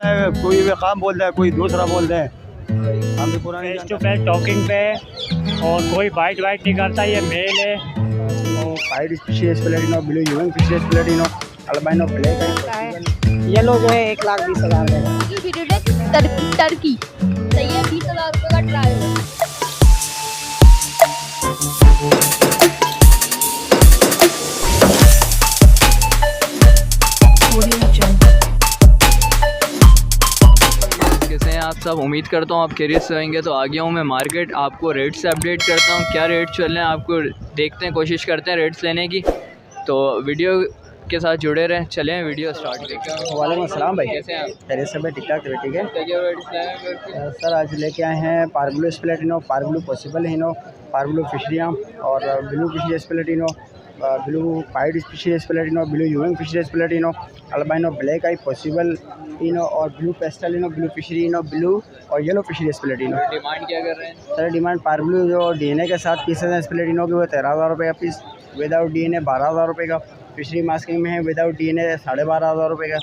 कोई भी काम बोल रहा है, कोई दूसरा बोल रहे हैं। हम भी पुराने फेस टू फेस टॉकिंग पे और कोई बाइट वाइट नहीं करता। ये मेल है। वाइट स्पेशियस प्लेटिनो, ब्लू यूएन स्पेशियस प्लेटिनो, अल्बाइनो ब्लैक है। येलो जो है 1,20,000 का। टर्की सही है, 20,000 रुपये का ट्रायल है। कैसे हैं आप सब? उम्मीद करता हूँ आप खैरियत से होंगे। तो आ गया हूँ मैं मार्केट, आपको रेट से अपडेट करता हूँ क्या रेट चल रहे हैं। आपको देखते हैं, कोशिश करते हैं रेट्स लेने की। तो वीडियो के साथ जुड़े रहें। चलें वीडियो स्टार्ट करते हैं। वालेकुम अस्सलाम भाई, कैसे हैं आप? खैरियत से भाई? ठीक ठाक है, ठीक है। क्या सर आज लेके आए हैं पार्ब्लू स्प्लेटिनो, पार्ब्लू पॉसिबल हिनो, पार्ब्लू फिशरियाँ और blue Fischer's platino, blue white Fischer's platino, blue यूएन Fischer's platino, albino black eye पॉसिबल इनो और ब्लू पेस्टलिनो, ब्लू फिशरीनो, ब्लू और येलो फिशरियस प्लेटिनो। डिमांड क्या कर रहे हैं सर डिमांड पार्ब्लू जो डीएनए के साथ पीसेस हैं स्प्लेटिनो की वो 13,000 रुपये का पीस, विदाउट डीएनए 12,000 रुपये का। फिशरी मास्किंग में है विदाउट डीएनए 12,500 रुपये का।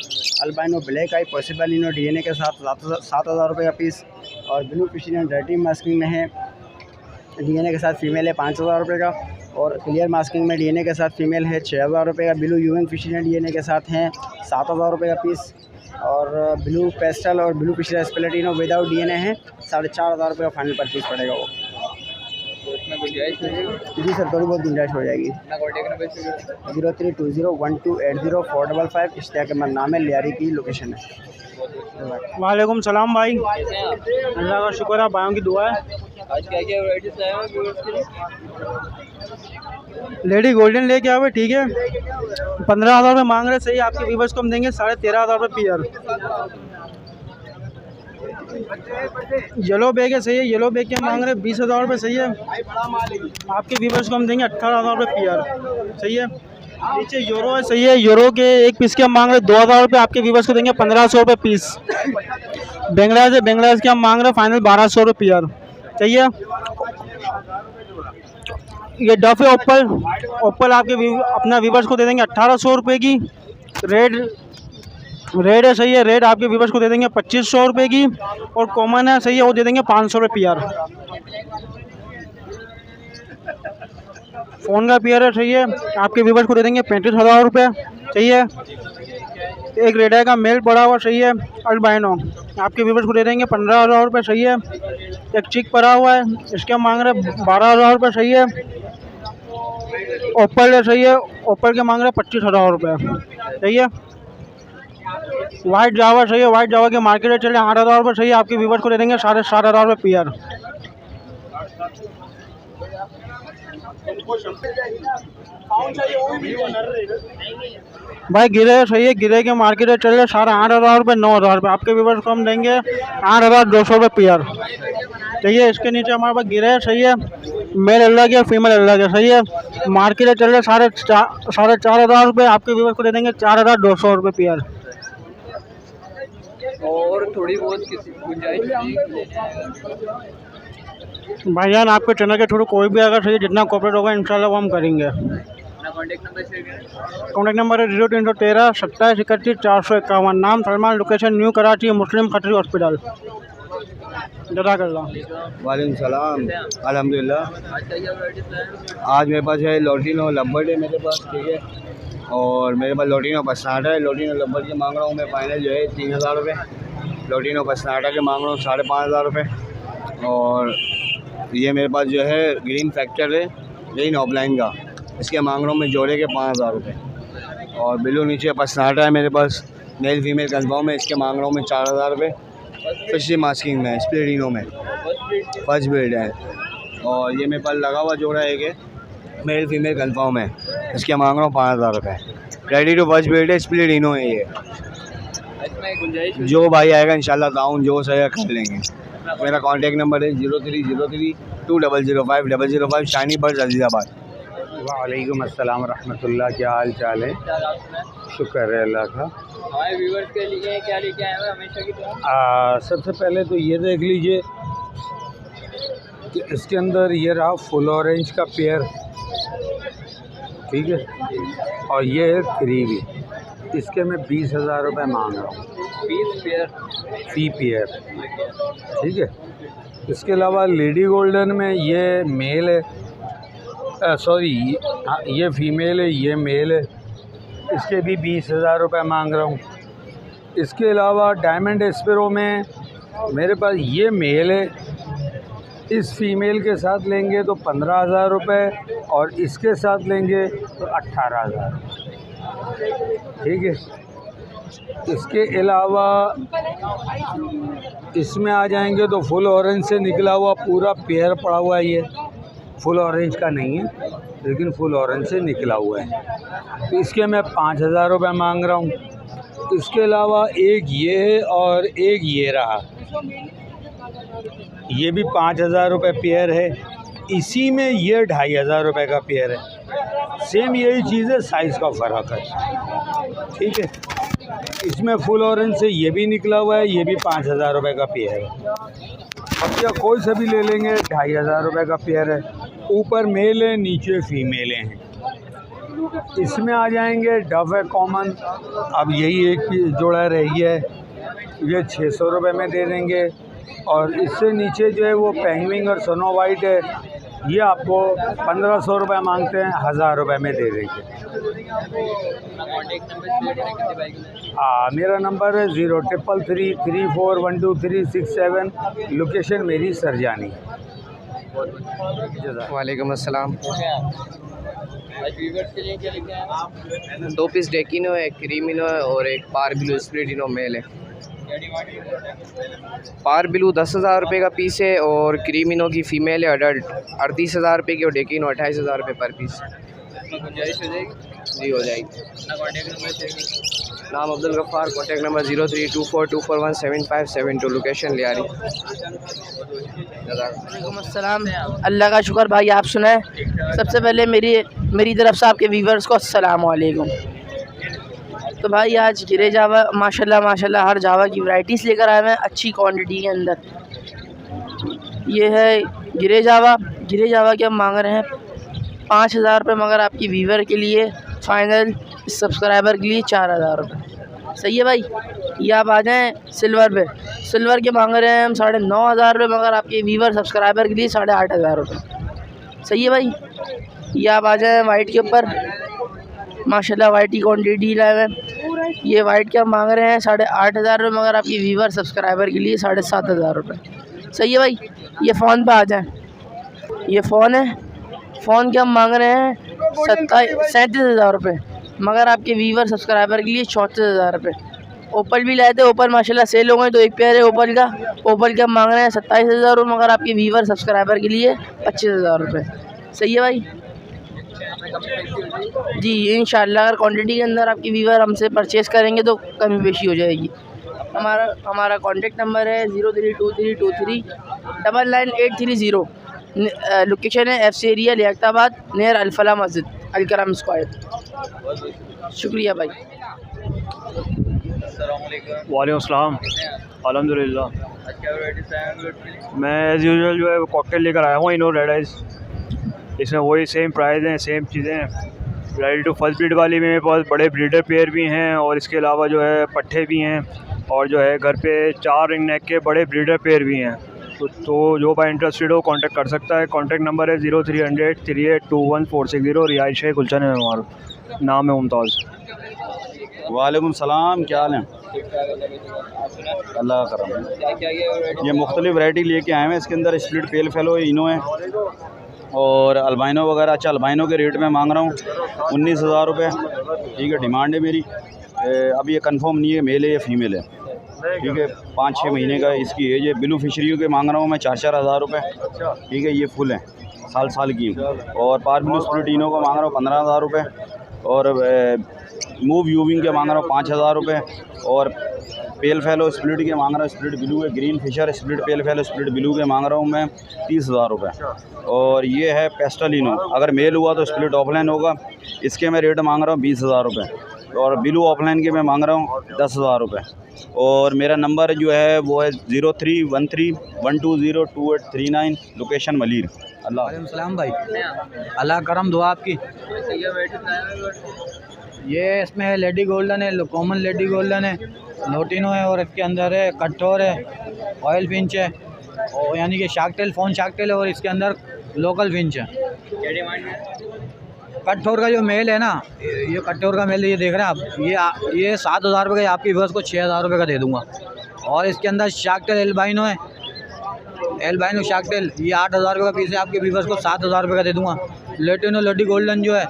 अल्बाइनो ब्लैक आई पॉसिबल इनो डीएनए के साथ 7,000 रुपये का पीस और ब्लू फिशरी डर्टी मास्किंग में है डीएनए के साथ फीमेल है 5,000 रुपये का और क्लियर मास्किंग में डीएनए के साथ फीमेल है 6,000 रुपये का। ब्लू यूएन फिशरी डीएनए के साथ हैं 7,000 रुपये का पीस और ब्लू पेस्टल और ब्लू फिशरी स्प्लेटिनो विदाउट डीएनए है 4,500 रुपये का फाइनल पर पीस पड़ेगा वो। तो इसमें गुंजाइश है? जी सर थोड़ी बहुत गुंजाइश हो जाएगी। 0320128045 इश्तियाक के नाम है, लियारी की लोकेशन है। वालेकुम सलाम भाई, अल्लाह का शुक्र है, भाइयों की दुआ है। आज क्या क्या वैराइटीज आए हैं व्यूअर्स के लिए? लेडी गोल्डन लेके आवे, ठीक है। 15,000 रुपये मांग रहे, सही। आपके व्यूवर्स को हम देंगे 13,500 रुपये पेयर। येलो बैग है, सही है। येलो बैग के मांग रहे 20,000 रुपये, सही है। आपके व्यूवर्स को हम देंगे 18,000 रुपये पेयर, सही है। नीचे यूरो है, सही है। यूरो के एक पीस के हम मांग रहे 2,000 रुपये, आपके व्यूवर्स को देंगे 1,500 रुपये पीस। बांग्लादेश है, बांग्लादेश के हम मांग रहे फाइनल 1,200 रुपये पेयर, सही है। ये डफ है ओप्पल, ओप्पल आपके अपना व्यूवर्स को दे देंगे 1,800 रुपये की। रेड है, सही है। रेड आपके व्यूवर्स को दे देंगे 2,500 रुपये की और कॉमन है, सही है, वो दे देंगे 500 रुपये पेयर। फ़ोन का पेयर है, सही है। आपके व्यूवर्स को दे देंगे 35,000 रुपये, सही है। एक रेडा का मेल पड़ा हुआ, सही है। अल्बाइनो आपके व्यूवर्स को दे देंगे 15,000 रुपये, सही है। एक चिक पड़ा हुआ है, इसके हम मांग रहे 12,000 रुपये, सही है। ओप्पल है, सही है। ओप्पल के मांग रहे 25,000 रुपये, सही है। वाइट जावा, सही है। वाइट जावा के मार्केट में चले 8,000 रुपये, सही है। आपके व्यूवर्स को दे देंगे 7,500 रुपये पेयर। भाई गिरे, सही है। गिरे के मार्केट में चल रहे 8,500 रुपये, 9,000 रुपये। आपके व्यूवर्स को हम देंगे 8,200 रुपये पेयर, सही है। इसके नीचे हमारे पास गिरे है, सही है। मेल अलग है, फीमेल अलग है, सही है। मार्केट में चल रहे 4,500 रुपये, आपके व्यूवर्स को दे देंगे 4,200 रुपये पेयर। और थोड़ी बहुत किसी गुंजाइश भाईजान आपके चैनल के थ्रू कोई भी अगर सही जितना कॉपरेट होगा इंशाल्लाह वो हम करेंगे। कॉन्टैक्ट नंबर शेयर करें। कॉन्टैक्ट नंबर है 0313 27 31 451। नाम सलमान, लोकेशन न्यू कराची, मुस्लिम खतरी हॉस्पिटल। जज़ाकल्लाह। वालेकुम सलाम, अल्हम्दुलिल्लाह। आज मेरे पास है लोटिनो लब्बर्ड है मेरे पास, ठीक है। और मेरे पास लोटिनो पसनाटा है। लोटिनो लब्बर्ड के मांग रहा हूँ मैं फाइनल जो है 3,000 रुपये। लोटिनो पसनाटा के मांग रहा हूँ 5,500 रुपये। और ये मेरे पास जो है ग्रीन फैक्टर है, ग्रीन ऑफलाइन का, इसके मांग रहा हूँ मैं जोड़े के 5,000 रुपये। और ब्लू नीचे पसनाटा है मेरे पास, मेल फीमेल कंफर्म है, इसके मांग रहा हूँ मैं 4,000 रुपये। फिशरी मास्किंग में स्प्लेटिनो में फर्स्ट ब्रीड है। और ये मेरे पास लगा हुआ जोड़ा है कि मेल फीमेल कंफर्म है, इसके मांग रहा हूँ 5,000 रुपये। रेडी टू फर्स्ट ब्रीड है, स्प्लेटिनो है ये। जो भाई आएगा इंशाल्लाह ताउन जो सही कर लेंगे। मेरा कॉन्टैक्ट नंबर है 03032005 शानी बर्ड्स अजीज़ाबाद। वालेकुम अस्सलाम रहमतुल्लाह। क्या हाल चाल है? शुक्र है अल्लाह का। हमारे व्यूअर्स के लिए क्या लेके आए हैं हमेशा की तरह? सबसे पहले तो ये देख लीजिए कि इसके अंदर ये रहा फुल ऑरेंज का पेयर, ठीक है। और ये है फ्री भी, इसके मैं 20,000 रुपये मांग रहा हूँ। Piece pair. फी पेयर, ठीक है। इसके अलावा लेडी गोल्डन में ये मेल है, सॉरी ये फीमेल है, ये मेल है। इसके भी 20,000 रुपये मांग रहा हूँ। इसके अलावा डायमंड एस्पेरो में मेरे पास ये मेल है, इस फीमेल के साथ लेंगे तो 15,000 रुपये और इसके साथ लेंगे तो 18,000, ठीक है। इसके अलावा इसमें आ जाएंगे तो फुल ऑरेंज से निकला हुआ पूरा पेयर पड़ा हुआ है। ये फुल ऑरेंज का नहीं है लेकिन फुल ऑरेंज से निकला हुआ है, तो इसके मैं 5,000 रुपये मांग रहा हूँ। इसके अलावा एक ये है और एक ये रहा, ये भी 5,000 रुपये पेयर है। इसी में ये 2,500 रुपये का पेयर है। सेम यही चीज़ है, साइज़ का फ़र्क है, ठीक है। इसमें फुल ऑरेंज से ये भी निकला हुआ है, ये भी 5,000 रुपये का पेयर है। अब या कोई सा भी ले लेंगे 2,500 रुपये का पेयर है। ऊपर मेल है, नीचे फीमेल हैं। इसमें आ जाएंगे डव है कॉमन, अब यही एक जोड़ा रही है, ये 600 रुपये में दे देंगे। और इससे नीचे जो है वो पेंगुइन और स्नो वाइट है, ये आपको 1,500 रुपये मांगते हैं, 1,000 रुपये में दे देंगे। मेरा नंबर है 0333412367, लोकेशन मेरी सरजानी। वालेकुम अस्सलाम। 2 पीस डेकिनो है, एक क्रीमिनो है और एक पार ब्लू स्प्लिटिनो मेल है। पार ब्लू 10,000 रुपये का पीस है और क्रीमिनो की फ़ीमेल है अडल्ट 38,000 रुपये की और डेकिनो 28,000 रुपये पर पीस। गुंजाइश हो जाएगी? जी हो जाएगी। नाम Abdul Ghaffar, contact number 0324241757 location Lyari. वालेकुम अस्सलाम। अल्लाह का शुक्र भाई, आप सुनाएं। सबसे पहले मेरी तरफ से आपके व्यूवर्स को अस्सलाम वालेकुम। तो भाई आज गिरे जावा माशाल्लाह हर जावा की वैराइटीज़ लेकर आए हैं अच्छी क्वांटिटी के अंदर। ये है गिरे जावा के हम मांग रहे हैं 5,000 रुपये, मगर आपकी व्यूवर के लिए फ़ाइनल सब्सक्राइबर के लिए 4,000 रुपये। सही है भाई। ये आप आ जाएँ सिल्वर के मांग रहे हैं हम 9,500 रुपये, मगर आपके व्यूवर सब्सक्राइबर के लिए 8,500 रुपये। सही है भाई। ये आप आ जाएँ वाइट के ऊपर, माशाल्लाह वाइट की क्वान्टिटी लाए हैं। ये वाइट के हम मांग रहे हैं 8,500 रुपये, मगर आपकी व्यूवर सब्सक्राइबर के लिए 7,500 रुपये। सही है भाई। ये फ़ोन पे आ जाएँ, ये फ़ोन है, फ़ोन के हम मांग रहे हैं 37,000 रुपये, मगर आपके व्यूवर सब्सक्राइबर के लिए 34,000 रुपये। ओपल भी लाए थे, ओपल माशाल्लाह सेल हो गए, तो एक पेयर है ओपल के हम मांग रहे हैं 27,000 रुपये, मगर आपके व्यूवर सब्सक्राइबर के लिए 25,000 रुपये। सही है भाई जी। इंशाल्लाह अगर क्वांटिटी के अंदर आपकी व्यूवर हमसे परचेज़ करेंगे तो कमी बेशी हो जाएगी। हमारा कॉन्टेक्ट नंबर है 0323299830। लोकेशन है FC area Liaquatabad, near Al Falah मस्जिद, अल-करम स्क्वायर। शुक्रिया भाई। वालेकुम सलाम। अल्हम्दुलिल्लाह। मैं एज़ यूजुअल जो है वो कॉकटेल लेकर आया हूँ, इनो रेड आइस। इसमें वही सेम प्राइस हैं, सेम चीज़ें हैं। रेडी टू फर्स्ट ब्रीड वाली में मेरे पास बड़े ब्रीडर पेयर भी हैं और इसके अलावा जो है पट्ठे भी हैं और जो है घर पे 4 रिंग नेक के बड़े ब्रीडर पेयर भी हैं। तो जो भाई इंटरेस्टेड हो कांटेक्ट कर सकता है। कांटेक्ट नंबर है 0300382140। रिहाइश है गुलशन है हमारा, नाम है मुमताज़। वालेकुम सलाम, क्या हाल है? अल्लाह का करम। ये मुख्तलिफ वैरायटी लेके आए हैं। इसके अंदर स्प्लिट पेल फेलो इनो है और अल्बाइनो वगैरह। अच्छा, अल्बाइनो के रेट में मांग रहा हूँ 19,000 रुपये, ठीक है। डिमांड है मेरी। अब ये कंफर्म नहीं है मेल है या फीमेल है, ठीक है। 5-6 महीने का इसकी एज है। ब्लू फिशरी के मांग रहा हूँ मैं 4,000 रुपये, ठीक है। ये फुल है, साल की। और पार ब्लू स्प्लिटिनो का मांग रहा हूँ 15,000 रुपये और मूव यूविंग के मांग रहा हूँ 5,000 रुपये और पेल फेलो स्प्लिट के मांग रहा हूँ। स्प्लिट ब्लू है, green fisher split pale fellow split blue के मांग रहा हूँ मैं 30,000 रुपये। और ये है पेस्टलिनो, अगर मेल हुआ तो स्प्लिट ऑफलाइन होगा। इसके मैं रेट मांग रहा हूँ 20,000 रुपये और ब्लू ऑफलाइन के मैं मांग रहा हूँ 10,000 रुपये। और मेरा नंबर जो है वो है 0313120839, लोकेशन मलीर। अल्लाह। सलाम भाई, अल्लाह करम दुआ आपकी। ये इसमें है लेडी गोल्डन है, कॉमन लेडी गोल्डन है, लोटिनो है और इसके अंदर है कटोर है, ऑयल फिंच है और यानी कि shark tail, phone shark tail है और इसके अंदर लोकल फिंच है। क्या डिमांड है? कटोर का जो मेल है ना, ये कटोर का मेल ये देख रहे हैं आप, ये 7,000 रुपये का, आपकी व्यूअर्स को 6,000 रुपये का दे दूँगा। और इसके अंदर शार्क टेल एल्बाइनो है, एल्बाइनो शार्क टेल, ये 8,000 रुपये का पीस है, आपके व्यूअर्स को 7,000 रुपये का दे दूँगा। लेटिनो लेडी गोल्डन जो है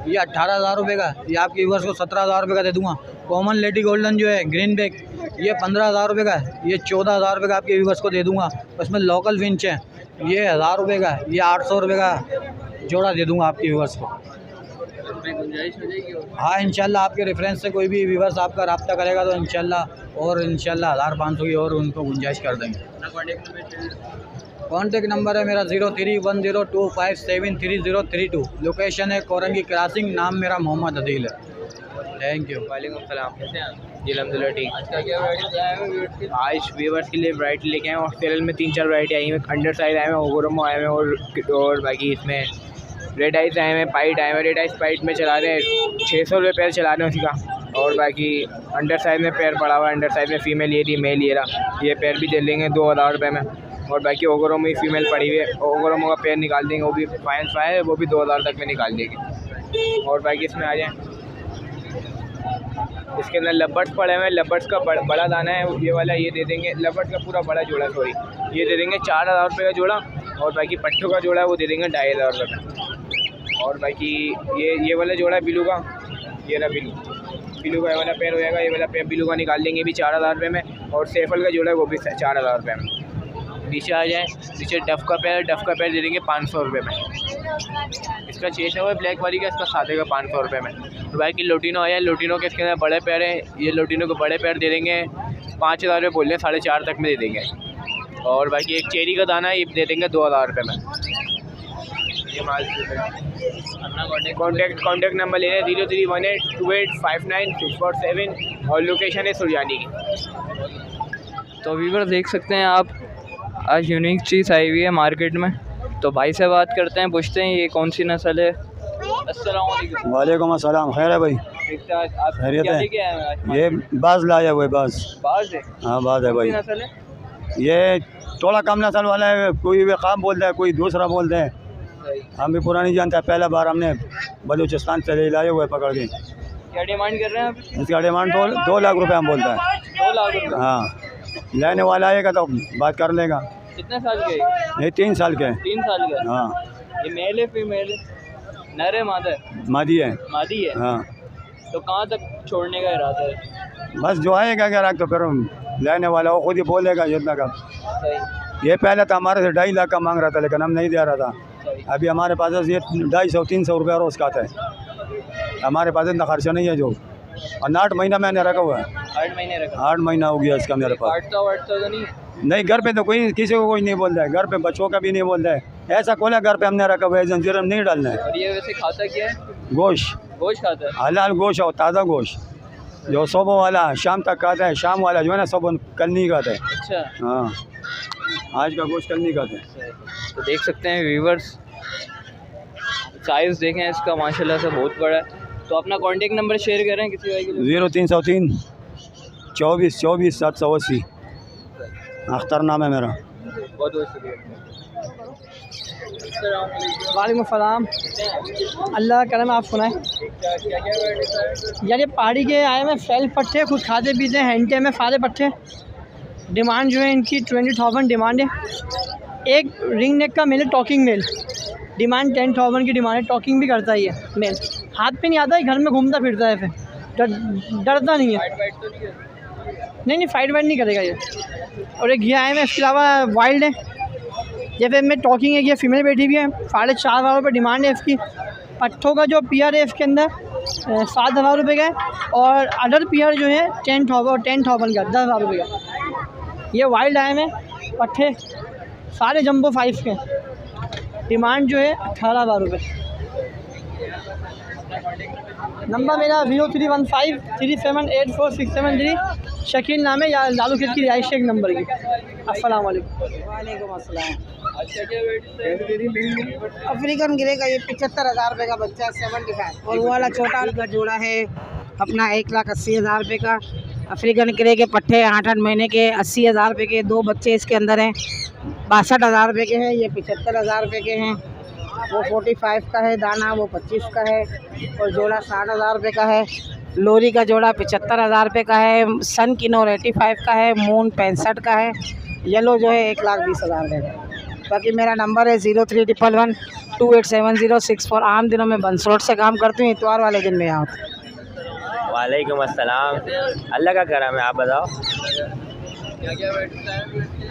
ये 18,000 रुपये का, ये आपके व्यूअर्स को 17,000 रुपये का दे दूँगा। कॉमन लेडी गोल्डन जो है ग्रीन बैक, ये 15,000 रुपये का है, ये 14,000 रुपये का आपके व्यूअर्स को दे दूँगा। उसमें लोकल फिंच है, ये 1,000 रुपये का, ये 800 रुपये का जोड़ा दे दूँगा आपके व्यूअर्स को। गुंजाइश हो जाएगी? हाँ इंशाल्लाह, आपके रेफरेंस से कोई भी व्यूअर्स आपका रब्ता करेगा तो इंशाल्लाह 1,500 की और उनको गुंजाइश कर देंगे। कॉन्टेक्ट नंबर है मेरा 031025733032। लोकेशन है कोरंगी क्रॉसिंग, नाम मेरा मोहम्मद अदील है। Thank you. वालेकुम सलाम। जी अलहमदिल्ला ठीक। आज का क्या वैरायटी आया है व्यूअर्स के? आज व्यूअर्स के लिए वैरायटी लेके आए हैं और सेल में 3-4 वैरायटी आई हैं। अंडर साइज आए हैं, ओगोरोमो आए हैं और बाकी इसमें रेड आइस आए हैं, पाइट आए हैं। रेड आइस पाइट में चला रहे हैं 600 रुपये पेयर चला रहे हैं उसका। और बाकी अंडर साइज में पेयर पड़ा हुआ है, अंडर साइज में फ़ीमेल ये थी, मेल ये रहा, ये पेयर भी दे देंगे 2,000 रुपये में। और बाकी ओगोरोमो ही फीमेल पड़ी हुई है, ओगोरोमो का पेयर निकाल देंगे, वो भी फाइन है, वो भी 2,000 तक में निकाल देंगे। और बाकी इसमें आ जाएँ, इसके अंदर लबर्ड्स पड़े हुए हैं, लबर्ड्स का बड़ा दाना है ये वाला, ये दे देंगे। लबर्ड्स का पूरा बड़ा जोड़ा, सॉरी, ये दे देंगे 4,000 रुपये का जोड़ा। और बाकी पट्टों का जोड़ा है वो दे देंगे 2,500 रुपये का। और बाकी ये वाला जोड़ा है बिलू का, ये रहा बिलू का वाला पेयर हो जाएगा, ये वाला पेयर बिलू का निकाल देंगे भी 4,000 रुपये में। और सेफल का जोड़ा है वो भी 4,000 रुपये में। नीचे आ जाए, नीचे डफ का पेयर दे देंगे 500 रुपये में। इसका चेस है वो ब्लैक वाली का, इसका सादे का 500 रुपये में। और बाकी लोटिनो आया, लोटिनो के इसके अंदर बड़े पैर हैं, ये लोटिनो के बड़े पैर दे देंगे 5,000 रुपये बोल रहे हैं, 4,500 तक में दे देंगे। और बाकी एक चेरी का दाना है, ये दे देंगे 2,000 रुपये में। ये माल अपना कॉन्टैक्ट नंबर ले लें 0318285964 और लोकेशन है सुरजानी की। तो व्यूअर देख सकते हैं आप, आज यूनिक चीज़ आई हुई है मार्केट में। तो भाई से बात करते हैं, पूछते हैं ये कौन सी नस्ल है। अस्सलाम वालेकुम। वालेकुम अस्सलाम, खैर है भाई? ठीक ठाक। आप खैरियत क्या है? लेके आए हैं आज? ये बाज लाया हुआ है, बाज है? हाँ बाज है भाई। कौन सी नस्ल है? ये थोड़ा कम नस्ल वाला है, कोई बेकाम बोलता है, कोई दूसरा बोलते हैं, हम भी पुरानी जानते हैं। पहला बार हमने बलूचिस्तान से लाए हुए पकड़ के। क्या डिमांड कर रहे हैं आप? इसका डिमांड 2 लाख रुपए हम बोलता है। 2 लाख रुपये? हाँ, लेने वाला आएगा तो बात कर लेगा। कितने साल के? ये 3 साल के। 3 साल का? हाँ। ये मेल है फीमेल है? नर है मादा है? मादी है। मादी है? हाँ। तो कहाँ तक छोड़ने का इरादा है? बस जो आएगा अगर तो फिर लेने वाला वो खुद ही बोलेगा जितना का। ये पहले तो हमारे से 2.5 लाख का मांग रहा था, लेकिन हम नहीं दे रहा था। अभी हमारे पास ये 250-300 रुपये रोज़ का आता है, हमारे पास इतना खर्चा नहीं है जो। और 8 महीना मैंने रखा हुआ है। 8 महीने रखा? 8 महीना हो गया इसका मेरे पास। काटता तो नहीं? नहीं, घर पे तो कोई किसी को कोई नहीं बोलता है, घर पे बच्चों का भी नहीं बोलता है। ऐसा खोला घर पे हमने रखा हुआ है, जंजीर में नहीं डालना है। और ये वैसे खाता क्या है? गोश्त खाता है? हलाल गोश्त और ताज़ा गोश्त, जो सुबह वाला शाम तक खाता है, शाम वाला जो है ना सुबह कल नहीं खाता है। अच्छा। हाँ, आज का गोश्त कल नहीं खाता है। तो देख सकते हैं व्यूवर्स, साइज़ देखें इसका माशाल्लाह से बहुत बड़ा है। तो अपना कॉन्टेक्ट नंबर शेयर करें किसी भाई के लिए। 0303 24 24 780 अख्तर नाम है मेरा। बहुत बहुत शुक्रिया। वालेकुम सलाम। अल्लाह करम, आप सुनाएं। यार ये पहाड़ी के आए में फैल पट्टे, खुद खाते पीते हैं, हैंटे में सारे पट्टे। डिमांड जो है इनकी 20,000 डिमांड है। एक रिंग नेक का मेल है, टॉकिंग मेल, डिमांड 10,000 की डिमांड है। टॉकिंग भी करता ही है मेल, हाथ पे नहीं आता है, घर में घूमता फिरता है, फिर डरता नहीं है। नहीं फाइट वाइट नहीं करेगा ये। और एक घी आए में, इसके अलावा वाइल्ड है, जैसे में टॉकिंग है, ये फीमेल बैठी हुई है। 4,500 रुपये डिमांड है इसकी। पट्ठों का जो पीआर है इसके अंदर 7,000 रुपये का है। और अदर पीआर जो है 10,000 का, 10,000 रुपये का। ये वाइल्ड आए में पट्ठे सारे जंबो 5 के, डिमांड जो है 18,000 रुपये। नंबर मेरा 0315378467 शकील नाम है, या लालू खेत की रिहाइश एक नंबर की। अस्सलाम वालेकुम। वालेकुम अस्सलाम। अच्छा क्या रेट? अफ्रीकन गिरे का ये 75,000 रुपये का बच्चा 75, और वो वाला छोटा का जोड़ा है अपना 1,80,000 रुपये का। अफ्रीकन गिरे के पट्टे 8-8 महीने के 80,000 रुपये के, 2 बच्चे इसके अंदर हैं 62,000 रुपये के हैं। ये 75,000 रुपये के हैं। वो 45 का है दाना, वो 25 का है, और जोड़ा 60,000 रुपये का है। लोरी का जोड़ा 75,000 रुपये का है। सन किनोर 85 का है। मून 65 का है। येलो जो है 1,20,000 रुपये का। बाकी मेरा नंबर है 0311287064। आम दिनों में बंसरोड से काम करती हूँ, इतवार वाले दिन में यहाँ होती हूँ। वालेकुम अस्सलाम। अल्लाह का करम है, आप बताओ। क्या क्या रेट है?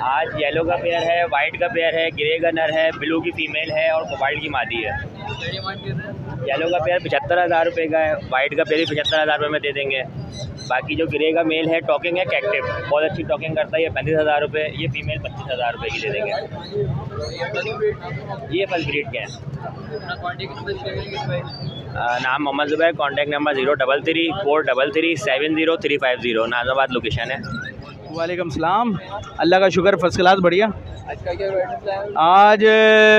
आज येलो का पेयर है, वाइट का पेयर है, ग्रे का नर है, ब्लू की फीमेल है और कोबाल्ट की मादी है। क्या डिमांड कर रहे हैं? येलो का पेयर 75,000 रुपये का है, वाइट का पेयर भी 75,000 रुपये में दे देंगे। बाकी जो ग्रे का मेल है टॉकिंग है कैक्टिव, बहुत अच्छी टॉकिंग करता है, ये 35,000 रुपये। ये फीमेल 25,000 रुपये की दे देंगे। ये फर्स्ट ब्रीड के हैं। अपना कॉन्टेक्ट नंबर शेयर करेंगे भाई। नाम Mohammed Zubair, contact number 033-433-70350, Nazabad location है। वालेकुम सलाम। अल्लाह का शुक्र, फर्स्ट क्लास, बढ़िया। आज का क्या रेट है? आज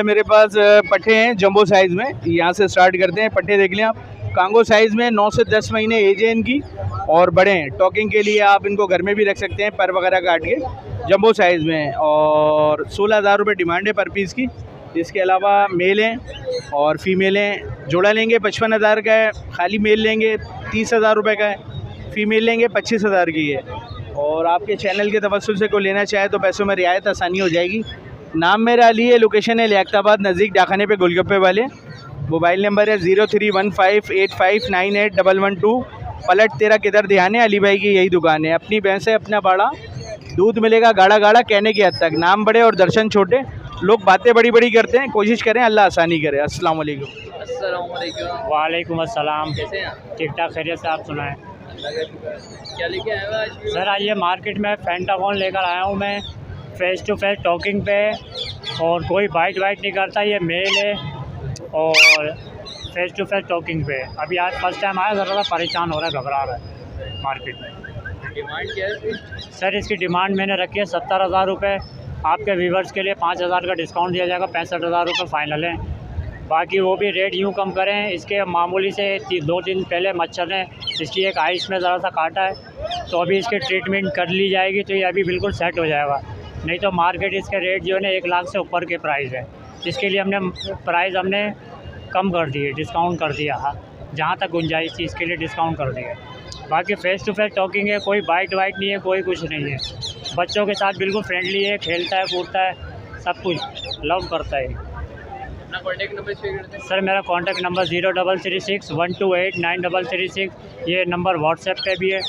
मेरे पास पट्टे हैं जंबो साइज़ में। यहाँ से स्टार्ट करते हैं। पट्टे देख लें आप, कांगो साइज़ में 9 से 10 महीने एज है इनकी, और बड़े हैं। टॉकिंग के लिए आप इनको घर में भी रख सकते हैं, पर वगैरह काट के। जंबो साइज़ में, और 16,000 रुपये डिमांड है पर पीस की। इसके अलावा मेल हैं और फीमेल हैं। जोड़ा लेंगे 55,000 का है, खाली मेल लेंगे 30,000 रुपये का है, फीमेल लेंगे 25,000 की है। और आपके चैनल के तवस्सुल से कोई लेना चाहे तो पैसों में रियायत आसानी हो जाएगी। नाम मेरा अली है, लोकेशन है लियाकताबाद नज़दीक डाखाने पे गोलगप्पे वाले। मोबाइल नंबर है 0315859112। पलट तेरा किधर ध्यान है, अली भाई की यही दुकान है। अपनी भैंस है, अपना बाड़ा, दूध मिलेगा गाढ़ा गाढ़ा, कहने की हद तक। नाम बड़े और दर्शन छोटे, लोग बातें बड़ी बड़ी करते हैं। कोशिश करें, अल्लाह आसानी करे। अस्सलाम वालेकुम। अस्सलाम वालेकुम। वालेकुम अस्सलाम। कैसे हैं? ठीक ठाक, खैरियत से, आप सुनाएं। क्या लेके आए हो आज? सर आज ये मार्केट में पेंटागॉन लेकर आया हूँ मैं, फेस टू फेस टॉकिंग पे, और कोई बाइट नहीं करता। ये मेल है और फेस टू फेस टॉकिंग पे। अभी आज फर्स्ट टाइम आया, ज़रा परेशान हो रहा है, घबरा रहा है मार्केट में। डिमांड क्या है? सर इसकी डिमांड मैंने रखी है 70,000 रुपये। आपके व्यूवर्स के लिए 5,000 का डिस्काउंट दिया जाएगा, 65,000 रुपये फ़ाइनल है। बाकी वो भी रेट यूँ कम करें। इसके मामूली से 2 दिन पहले मच्छर ने इसकी एक आइस में ज़रा सा काटा है, तो अभी इसकी ट्रीटमेंट कर ली जाएगी, तो ये अभी बिल्कुल सेट हो जाएगा। नहीं तो मार्केट इसके रेट जो है ना 1 लाख से ऊपर के प्राइस है, जिसके लिए हमने प्राइस कम कर दिए, डिस्काउंट कर दिया। हाँ, जहाँ तक गुंजाइश थी इसके लिए डिस्काउंट कर दिया। बाकी फेस टू फेस टॉकिंग है, कोई बाइट नहीं है, कोई कुछ नहीं है। बच्चों के साथ बिल्कुल फ्रेंडली है, खेलता है, कूदता है, सब कुछ लव करता है। अपना कॉन्टेक्ट नंबर शेयर करते हैं। सर मेरा कॉन्टैक्ट नंबर 0336128966। ये नंबर व्हाट्सएप पे भी है,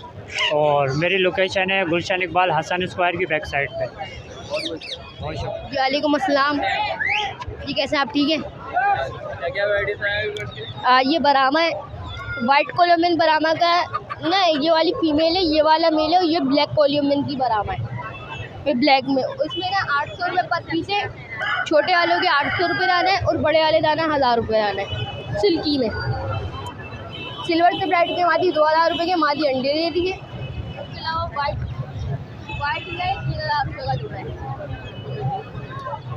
और मेरी लोकेशन है गुलशन इकबाल हसन स्क्वायर की बैक साइड पे। वालेकुम अस्सलाम जी, कैसे हैं आप? ठीक है। क्या क्या वैराइटीज है? ये बरामा है, वाइट कोलियमन बरामा का ना, ये वाली फीमेल है, ये वाला मेल है, और ये ब्लैक कोलियमन की बरामा है। ये ब्लैक में, उसमें ना 800 रुपये पर पीस है। छोटे वालों के 800 रुपये दाना है, और बड़े वाले दाना 1000 रुपये दाना है। सिल्की में सिल्वर से ब्राइट के मादी 2000 रुपये के मादी अंडे दे दिए। उसके अलावा वाइट है 3000 रुपये का जोड़ा है।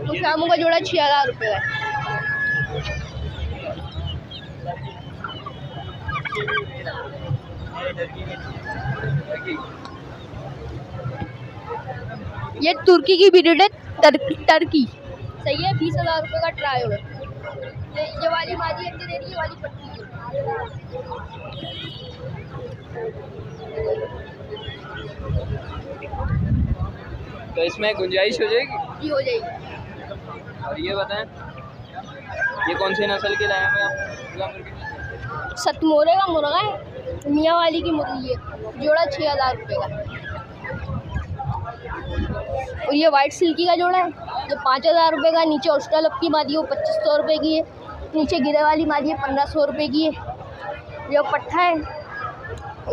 उस शामों का जोड़ा 6000 रुपये का है। ये तुर्की की ब्रीड है, टर्की। सही है, 20,000 रुपये का ट्रायल है। ये वाली मादी अंडे दे रही है, वाली पट्टी है। तो इसमें गुंजाइश हो जाएगी? जी हो जाएगी। और ये बताएं, ये कौन सी नस्ल के लाए हैं आप? सतमोरे का मुर्गा है, मियाँ वाली की मुर्गी है। जोड़ा 6000 रुपये का। और ये वाइट सिल्की का जोड़ा है, जो 5000 रुपये का। नीचे ऑस्ट्रेलिया की मादी है, वो 2500 रुपये की है। नीचे गिरे वाली मादी है, 1500 रुपये की है। जो पट्ठा है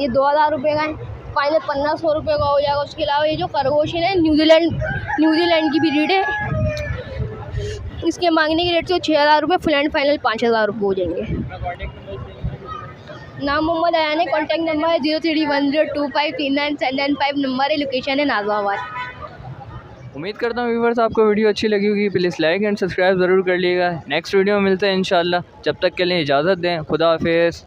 ये 2000 रुपये का है, फाइनल 1500 रुपये का हो जाएगा। उसके अलावा ये जो खरगोश है न्यूजीलैंड की ब्रीड है, इसके मांगने के रेट से 6000 रुपये, फुल एंड फाइनल 5000 रुपये हो जाएंगे। नाम मोहम्मद अयान है, कॉन्टैक्ट नंबर है 0310253975, नंबर है, लोकेशन है नाज़िमाबाद। उम्मीद करता हूँ व्यूवर्स आपको वीडियो अच्छी लगी होगी। प्लीज़ लाइक एंड सब्सक्राइब ज़रूर कर लीजिएगा। नेक्स्ट वीडियो में मिलते हैं इंशाल्लाह। जब तक के लिए इजाज़त दें, खुदा हाफिज़।